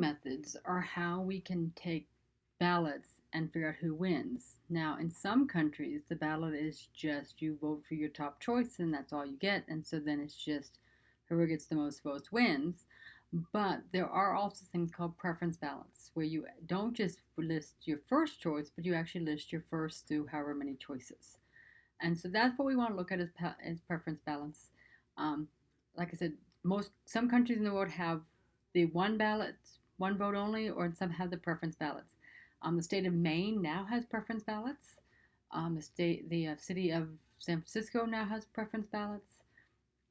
methods are how we can take ballots and figure out who wins. Now, in some countries, the ballot is just you vote for your top choice and that's all you get. And so then it's just whoever gets the most votes wins. But there are also things called preference ballots where you don't just list your first choice, but you actually list your first through however many choices. And so that's what we want to look at as preference balance. Um, like I said, some countries in the world have the one ballot, one vote only, or some have the preference ballots. The state of Maine now has preference ballots. The city of San Francisco now has preference ballots.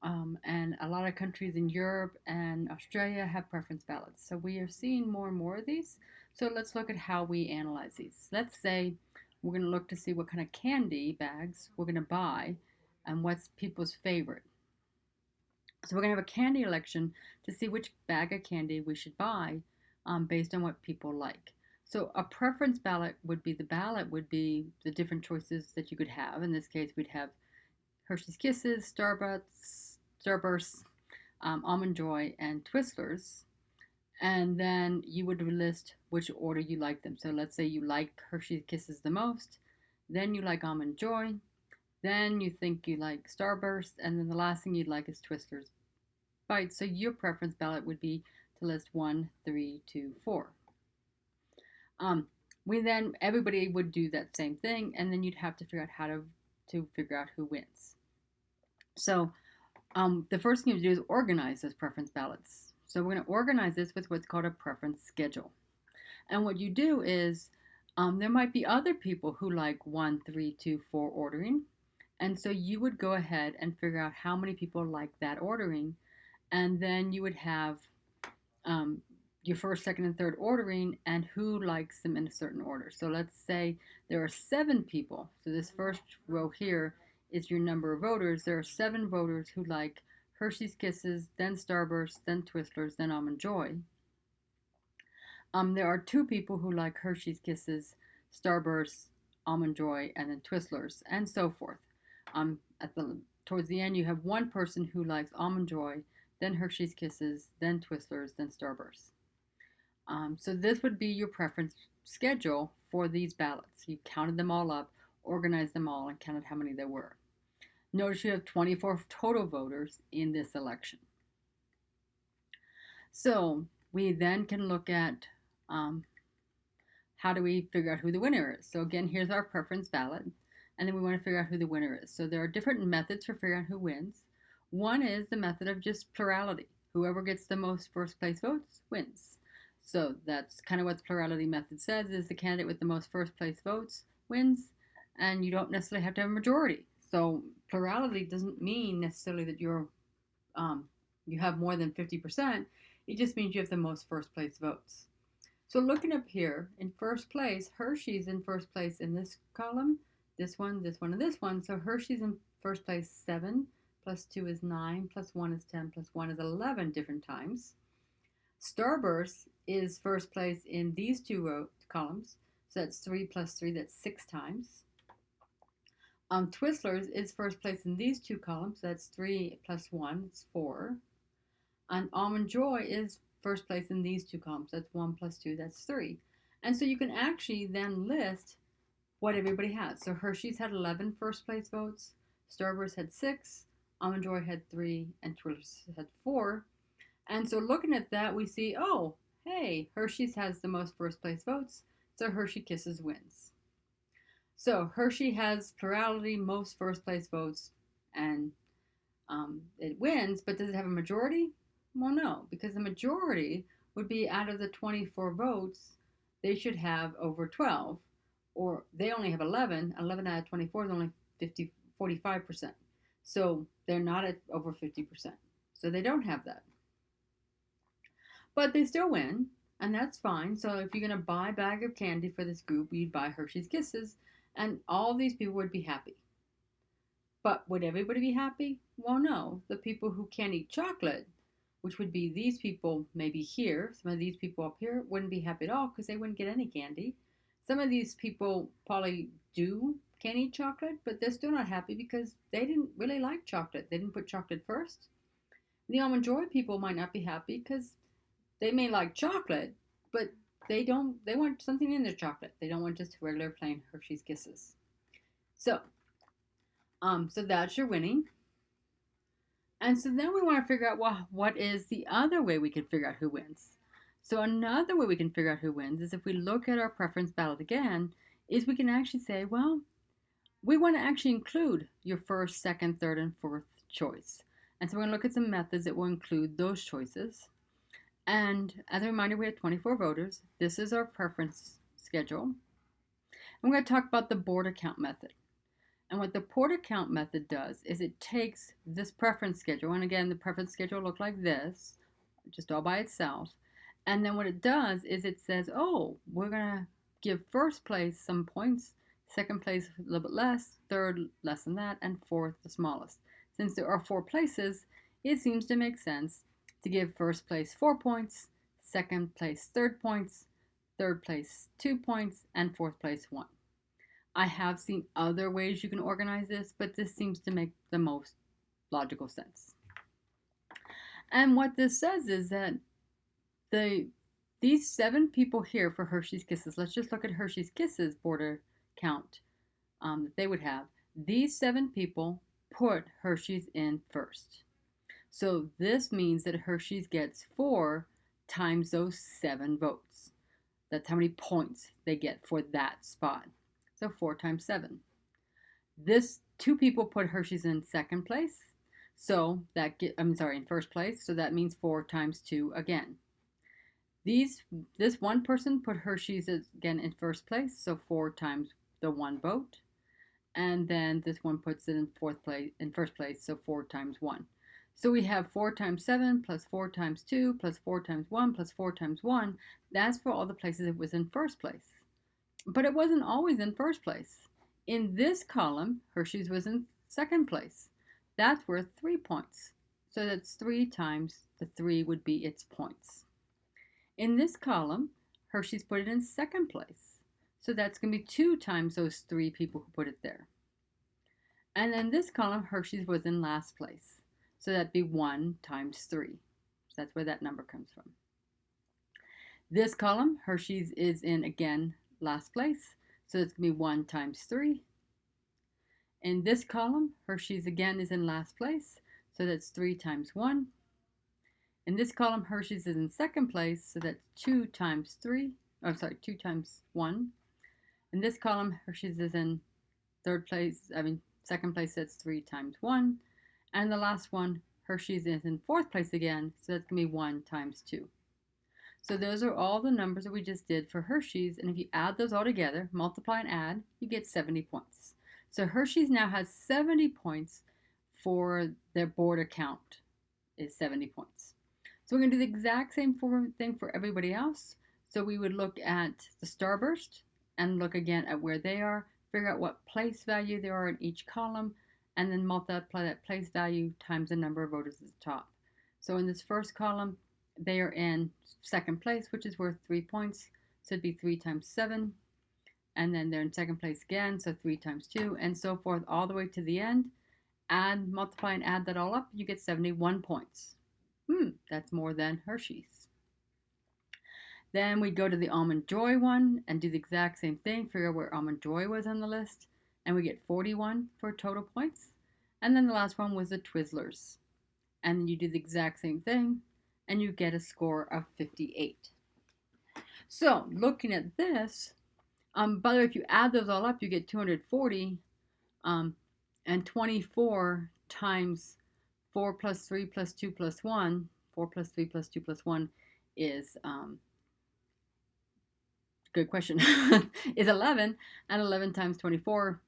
And a lot of countries in Europe and Australia have preference ballots. So we are seeing more and more of these. So let's look at how we analyze these. Let's say we're going to look to see what kind of candy bags we're going to buy and what's people's favorite. So we're going to have a candy election to see which bag of candy we should buy based on what people like. So a preference ballot would be the different choices that you could have. In this case, we'd have Hershey's Kisses, Starbursts, Almond Joy, and Twizzlers. And then you would list which order you like them. So let's say you like Hershey's Kisses the most, then you like Almond Joy, then you think you like Starburst, and then the last thing you'd like is Twizzlers Bites. So your preference ballot would be to list 1, 3, 2, 4. Everybody would do that same thing, and then you'd have to figure out how to figure out who wins. So the first thing you do is organize those preference ballots. So we're going to organize this with what's called a preference schedule. And what you do is there might be other people who like 1, 3, 2, 4 ordering. And so you would go ahead and figure out how many people like that ordering. And then you would have your first, second, and third ordering and who likes them in a certain order. So let's say there are 7 people. So this first row here is your number of voters. There are 7 voters who like Hershey's Kisses, then Starburst, then Twizzlers, then Almond Joy. There are 2 people who like Hershey's Kisses, Starburst, Almond Joy, and then Twizzlers, and so forth. Towards the end, you have 1 person who likes Almond Joy, then Hershey's Kisses, then Twizzlers, then Starburst. So this would be your preference schedule for these ballots. You counted them all up, organized them all, and counted how many there were. Notice you have 24 total voters in this election. So we then can look at how do we figure out who the winner is. So again, here's our preference ballot, and then we want to figure out who the winner is. So there are different methods for figuring out who wins. One is the method of just plurality. Whoever gets the most first place votes wins. So that's kind of what the plurality method says, is the candidate with the most first place votes wins, and you don't necessarily have to have a majority. So plurality doesn't mean necessarily that you have more than 50%. It just means you have the most first place votes. So looking up here, in first place, Hershey's in first place in this column, this one, and this one. So Hershey's in first place 7, plus 2 is 9, plus 1 is 10, plus 1 is 11 different times. Starburst is first place in these 2 columns. So that's 3 plus 3, that's 6 times. Twizzlers is first place in these 2 columns. So that's 3 plus 1, it's 4. And Almond Joy is first place in these 2 columns. That's 1 plus 2, that's 3. And so you can actually then list what everybody has. So Hershey's had 11 first place votes. Starburst had 6. Almond Joy had 3. And Twizzlers had 4. And so looking at that, we see, oh, hey, Hershey's has the most first place votes. So Hershey Kisses wins. So Hershey has plurality, most first place votes, and it wins, but does it have a majority? Well, no, because the majority would be out of the 24 votes, they should have over 12, or they only have 11. 11 out of 24 is only 45%. So they're not at over 50%. So they don't have that. But they still win, and that's fine. So if you're going to buy a bag of candy for this group, you'd buy Hershey's Kisses, and all these people would be happy. But would everybody be happy? Well, no. The people who can't eat chocolate, which would be these people maybe here, some of these people up here, wouldn't be happy at all because they wouldn't get any candy. Some of these people probably can't eat chocolate, but they're still not happy because they didn't really like chocolate. They didn't put chocolate first. The Almond Joy people might not be happy because They may like chocolate, but they want something in their chocolate. They don't want just regular plain Hershey's Kisses. So, so that's your winning. And so then we want to figure out, well, what is the other way we can figure out who wins? So another way we can figure out who wins is if we look at our preference ballot again, is we can actually say, well, we want to actually include your first, second, third, and fourth choice. And so we're going to look at some methods that will include those choices. And as a reminder, we have 24 voters. This is our preference schedule. And we're going to talk about the border count method. And what the border count method does is it takes this preference schedule, and again, the preference schedule looks like this, just all by itself. And then what it does is it says, oh, we're going to give first place some points, second place a little bit less, third less than that, and fourth the smallest. Since there are 4 places, it seems to make sense to give first place 4 points, second place 3 points, third place 2 points, and fourth place 1. I have seen other ways you can organize this, but this seems to make the most logical sense. And what this says is that these 7 people here for Hershey's Kisses, let's just look at Hershey's Kisses border count that they would have. These 7 people put Hershey's in first. So this means that Hershey's gets 4 times those 7 votes. That's how many points they get for that spot. So 4 times 7. This 2 people put Hershey's in second place. So that in first place. So that means 4 times 2 again. This one person put Hershey's again in first place. So 4 times the 1 vote. And then this one puts it in first place. So 4 times 1. So we have 4 times 7 plus 4 times 2 plus 4 times 1 plus 4 times 1. That's for all the places it was in first place. But it wasn't always in first place. In this column, Hershey's was in second place. That's worth 3 points. So that's 3 times the 3 would be its points. In this column, Hershey's put it in second place. So that's going to be 2 times those 3 people who put it there. And in this column, Hershey's was in last place. So that'd be 1 times 3. So that's where that number comes from. This column, Hershey's is in, again, last place. So it's going to be 1 times 3. In this column, Hershey's again is in last place. So that's 3 times 1. In this column, Hershey's is in second place. So that's 2 times 3. Oh, sorry, 2 times 1. In this column, Hershey's is in second place, that's 3 times 1. And the last one, Hershey's is in fourth place again. So that's going to be 1 times 2. So those are all the numbers that we just did for Hershey's. And if you add those all together, multiply and add, you get 70 points. So Hershey's now has 70 points for their border count is 70 points. So we're going to do the exact same thing for everybody else. So we would look at the starburst and look again at where they are, figure out what place value they are in each column, and then multiply that place value times the number of voters at the top. So in this first column, they are in second place, which is worth 3 points. So it'd be 3 times 7. And then they're in second place again, so 3 times 2, and so forth all the way to the end. Add, multiply, and add that all up, you get 71 points. That's more than Hershey's. Then we go to the Almond Joy one and do the exact same thing, figure out where Almond Joy was on the list, and we get 41 for total points. And then the last one was the Twizzlers. And you do the exact same thing, and you get a score of 58. So, looking at this, by the way, if you add those all up, you get 240, and 24 times 4 plus 3 plus 2 plus 1, 4 plus 3 plus 2 plus 1 is, good question, is 11, and 11 times 24,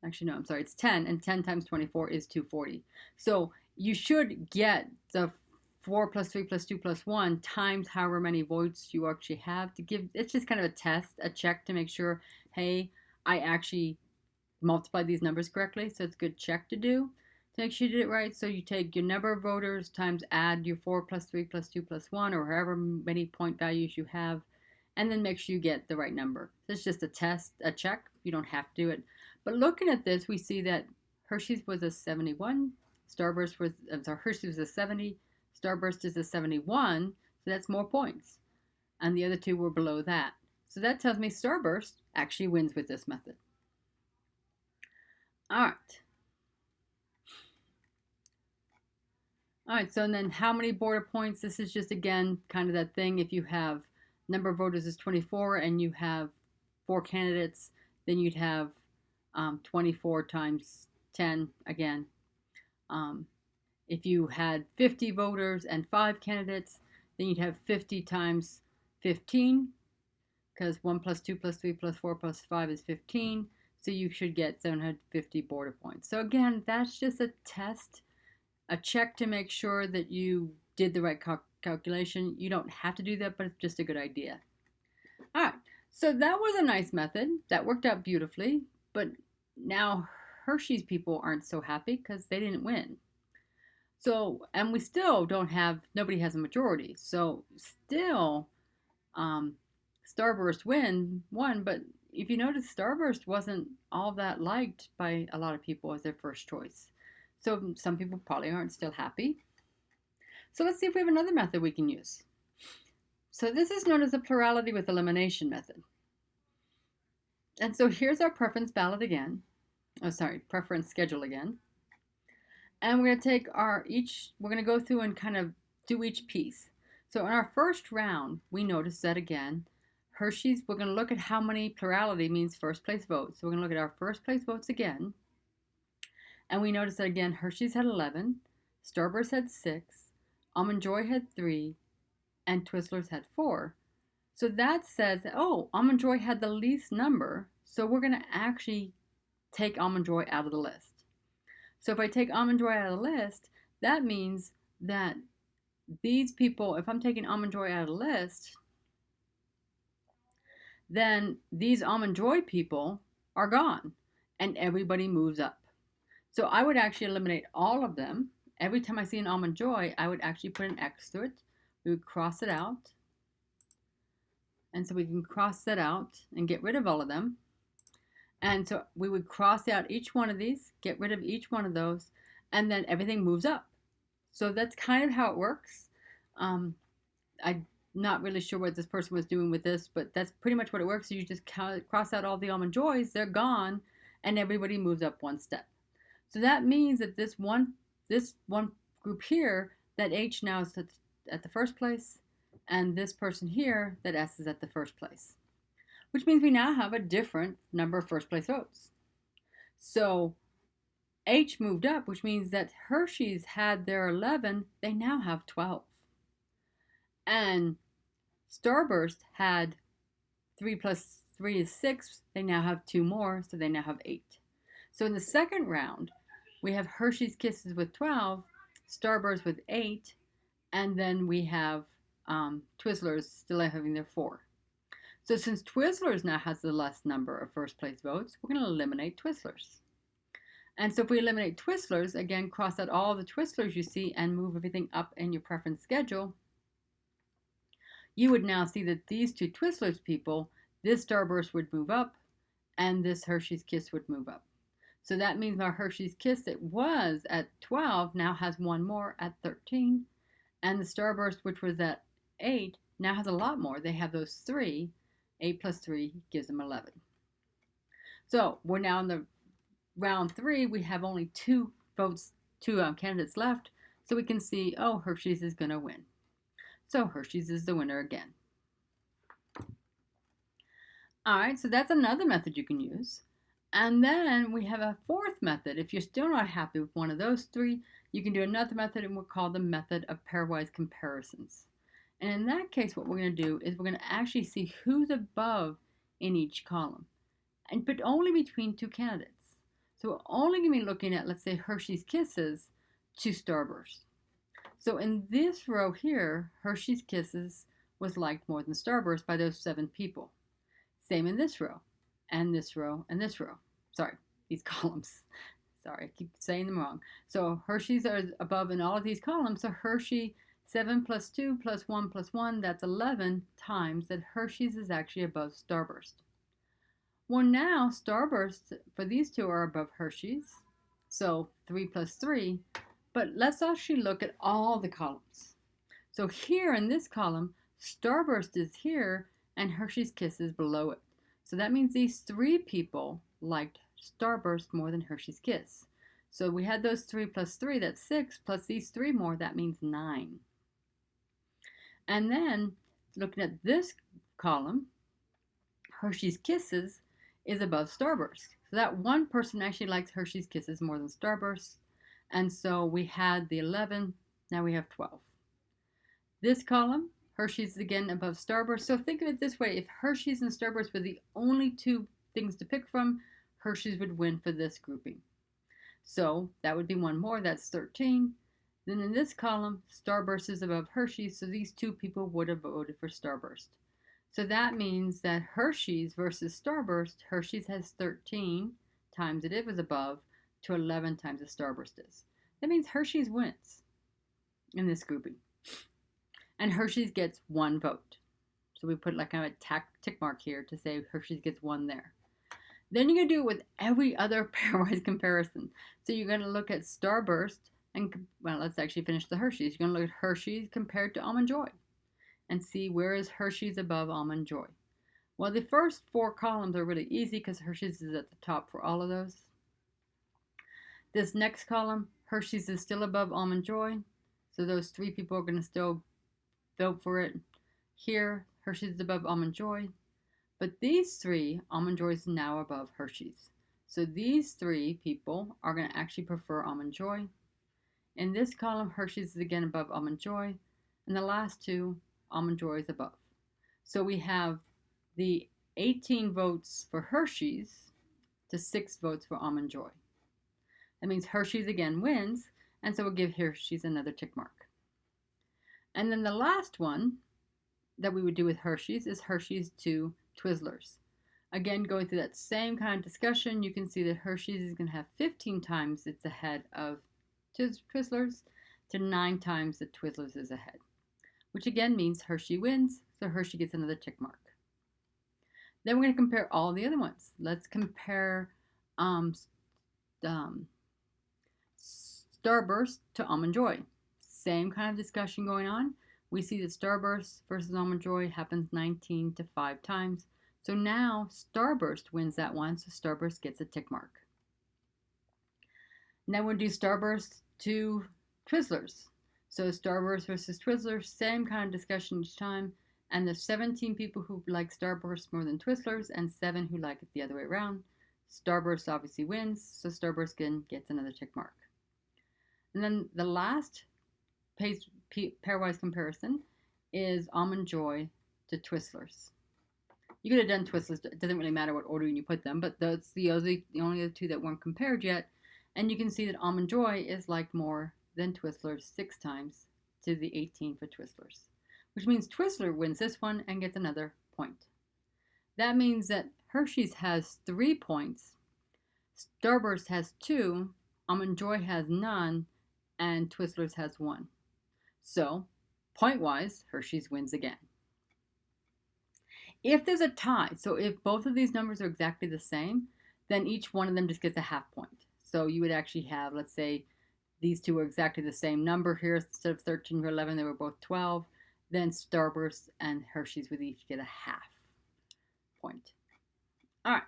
actually no, I'm sorry, it's 10, and 10 times 24 is 240. So you should get the 4 plus 3 plus 2 plus 1 times however many votes you actually have to give. It's just kind of a test, a check to make sure, hey, I actually multiplied these numbers correctly. So it's a good check to do to make sure you did it right. So you take your number of voters times add your 4 plus 3 plus 2 plus 1 or however many point values you have, and then make sure you get the right number. So it's just a test, a check. You don't have to do it. But looking at this, we see that Hershey's was a 71, Hershey's was a 70, Starburst is a 71, So that's more points. And the other two were below that. So that tells me Starburst actually wins with this method. All right. All right, so then how many border points? This is just, again, kind of that thing. If you have number of voters is 24 and you have 4 candidates, then you'd have 24 times 10 again. If you had 50 voters and 5 candidates, then you'd have 50 times 15, because 1 plus 2 plus 3 plus 4 plus 5 is 15. So you should get 750 border points. So again, that's just a test, a check to make sure that you did the right calculation. You don't have to do that, but it's just a good idea. All right, so that was a nice method. That worked out beautifully, but now Hershey's people aren't so happy because they didn't win. So, and we still don't have, nobody has a majority. So still, Starburst won, but if you notice, Starburst wasn't all that liked by a lot of people as their first choice. So some people probably aren't still happy. So let's see if we have another method we can use. So this is known as the plurality with elimination method. And so here's our preference ballot again. Oh, sorry, preference schedule again. And we're going to take we're going to go through and kind of do each piece. So in our first round, we notice that again, Hershey's, we're going to look at how many plurality means first place votes. So we're going to look at our first place votes again. And we notice that again, Hershey's had 11, Starburst had 6, Almond Joy had 3, and Twizzlers had 4. So that says, oh, Almond Joy had the least number, so we're going to actually take Almond Joy out of the list. So if I take Almond Joy out of the list, that means that these people, if I'm taking Almond Joy out of the list, then these Almond Joy people are gone and everybody moves up. So I would actually eliminate all of them. Every time I see an Almond Joy, I would actually put an X through it. We would cross it out. And so we can cross that out and get rid of all of them. And so we would cross out each one of these, get rid of each one of those, and then everything moves up. So that's kind of how it works. I'm not really sure what this person was doing with this, but that's pretty much what it works. So you just cross out all the Almond Joys, they're gone, and everybody moves up one step. So that means that this one group here, that H now is at the first place, and this person here, that S is at the first place, which means we now have a different number of first place votes. So H moved up, which means that Hershey's had their 11, they now have 12. And Starburst had 3 plus 3 is 6, they now have 2 more, so they now have 8. So in the second round, we have Hershey's Kisses with 12, Starburst with 8, and then we have Twizzlers still having their 4. So since Twizzlers now has the less number of first place votes, we're going to eliminate Twizzlers. And so if we eliminate Twizzlers, again, cross out all the Twizzlers you see and move everything up in your preference schedule, you would now see that these two Twizzlers people, this Starburst would move up and this Hershey's Kiss would move up. So that means our Hershey's Kiss that was at 12 now has one more at 13. And the Starburst, which was at 8, now has a lot more. They have those 3. 8 plus 3 gives them 11. So we're now in the round 3. We have only 2 candidates left. So we can see, oh, Hershey's is going to win. So Hershey's is the winner again. All right, so that's another method you can use. And then we have a fourth method. If you're still not happy with one of those 3, you can do another method, and we'll call the method of pairwise comparisons. And in that case, what we're going to do is we're going to actually see who's above in each column, but only between 2 candidates. So we're only going to be looking at, let's say, Hershey's Kisses to Starburst. So in this row here, Hershey's Kisses was liked more than Starburst by those 7 people. Same in this row, and this row, and this row. Sorry, these columns. Sorry, I keep saying them wrong. So Hershey's are above in all of these columns. So Hershey, 7 plus 2 plus 1 plus 1, that's 11 times that Hershey's is actually above Starburst. Well, now Starburst, for these 2 are above Hershey's. So 3 plus 3. But let's actually look at all the columns. So here in this column, Starburst is here and Hershey's Kiss is below it. So that means these 3 people liked Starburst more than Hershey's Kiss. So we had those 3 plus 3, that's 6, plus these 3 more, that means 9. And then looking at this column, Hershey's Kisses is above Starburst. So that one person actually likes Hershey's Kisses more than Starburst. And so we had the 11, now we have 12. This column, Hershey's is again above Starburst. So think of it this way, if Hershey's and Starburst were the only 2 things to pick from, Hershey's would win for this grouping. So that would be one more, that's 13. Then in this column, Starburst is above Hershey's, so these 2 people would have voted for Starburst. So that means that Hershey's versus Starburst, Hershey's has 13 times it was above to 11 times the Starburst is. That means Hershey's wins in this grouping. And Hershey's gets 1 vote. So we put like kind of a tick mark here to say Hershey's gets 1 there. Then you're going to do it with every other pairwise comparison. So you're going to look at Starburst and, well, let's actually finish the Hershey's. You're going to look at Hershey's compared to Almond Joy and see where is Hershey's above Almond Joy. Well, the first 4 columns are really easy because Hershey's is at the top for all of those. This next column, Hershey's is still above Almond Joy. So those 3 people are going to still vote for it. Here, Hershey's is above Almond Joy. But these 3, Almond Joy is now above Hershey's. So these 3 people are going to actually prefer Almond Joy. In this column, Hershey's is again above Almond Joy. And the last 2, Almond Joy is above. So we have the 18 votes for Hershey's to 6 votes for Almond Joy. That means Hershey's again wins, and so we'll give Hershey's another tick mark. And then the last one that we would do with Hershey's is Hershey's to Twizzlers. Again, going through that same kind of discussion, you can see that Hershey's is going to have 15 times it's ahead of Twizzlers to 9 times that Twizzlers is ahead, which again means Hershey wins, so Hershey gets another tick mark. Then we're going to compare all the other ones. Let's compare Starburst to Almond Joy. Same kind of discussion going on. We see that Starburst versus Almond Joy happens 19 to 5 times. So now Starburst wins that one, so Starburst gets a tick mark. Now we'll do Starburst to Twizzlers. So Starburst versus Twizzlers, same kind of discussion each time. And there's 17 people who like Starburst more than Twizzlers and 7 who like it the other way around. Starburst obviously wins, so Starburst again gets another tick mark. And then the last pairwise comparison is Almond Joy to Twizzlers. You could have done Twizzlers, it doesn't really matter what order you put them, but that's the only other 2 that weren't compared yet. And you can see that Almond Joy is liked more than Twizzlers 6 times to the 18 for Twizzlers, which means Twizzler wins this one and gets another point. That means that Hershey's has 3 points, Starburst has 2, Almond Joy has none, and Twizzlers has 1. So, point-wise, Hershey's wins again. If there's a tie, so if both of these numbers are exactly the same, then each one of them just gets a half point. So you would actually have, let's say, these 2 are exactly the same number here. Instead of 13 or 11, they were both 12. Then Starburst and Hershey's would each get a half point. All right.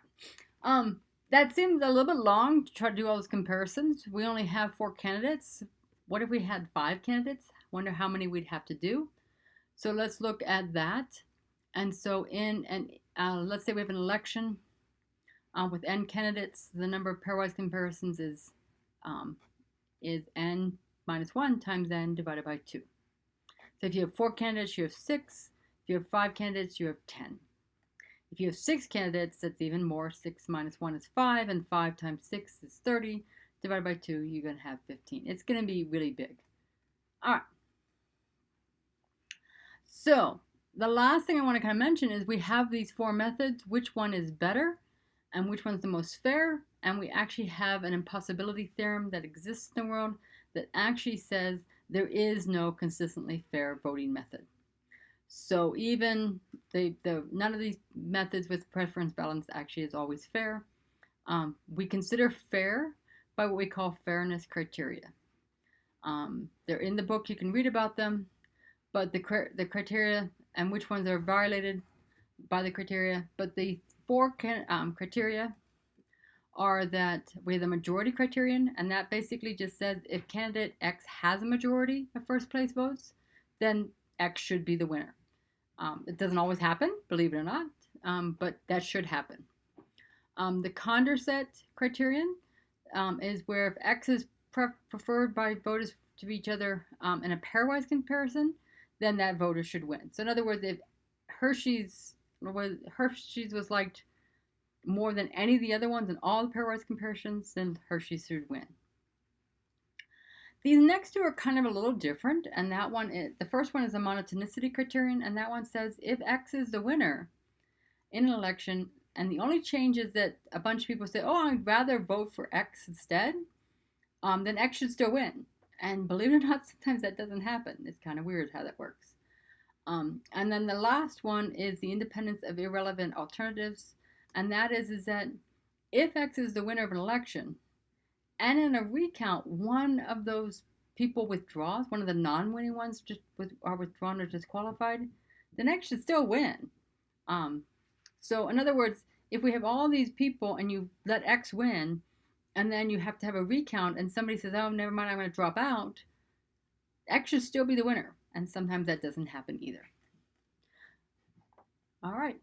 That seems a little bit long to try to do all those comparisons. We only have 4 candidates. What if we had 5 candidates? Wonder how many we'd have to do. So let's look at that. And so let's say we have an election with n candidates. The number of pairwise comparisons is n minus 1 times n divided by 2. So if you have 4 candidates, you have 6. If you have 5 candidates, you have 10. If you have 6 candidates, that's even more. 6 minus 1 is 5, and 5 times 6 is 30. Divided by 2, you're going to have 15. It's going to be really big. All right. So the last thing I want to kind of mention is we have these 4 methods. Which one is better and which one's the most fair? And we actually have an impossibility theorem that exists in the world that actually says there is no consistently fair voting method. So even none of these methods with preference balance actually is always fair. We consider fair by what we call fairness criteria. They're in the book, you can read about them, but the criteria and which ones are violated by the criteria. But the four criteria are that we have the majority criterion, and that basically just says if candidate X has a majority of first place votes, then X should be the winner. It doesn't always happen, believe it or not, but that should happen. The Condorcet criterion is where if X is preferred by voters to each other in a pairwise comparison, then that voter should win. So in other words, if Hershey's was liked more than any of the other ones in all the pairwise comparisons, then Hershey should win. These next two are kind of a little different, and that one is, the first one is a monotonicity criterion, and that one says if X is the winner in an election, and the only change is that a bunch of people say, oh, I'd rather vote for X instead, then X should still win. And believe it or not, sometimes that doesn't happen. It's kind of weird how that works. And then the last one is the independence of irrelevant alternatives, and that is that if X is the winner of an election, and in a recount, one of those people withdraws, one of the non-winning ones are withdrawn or disqualified, then X should still win. So in other words, if we have all these people and you let X win, and then you have to have a recount, and somebody says, oh, never mind, I'm going to drop out, X should still be the winner. And sometimes that doesn't happen either. All right.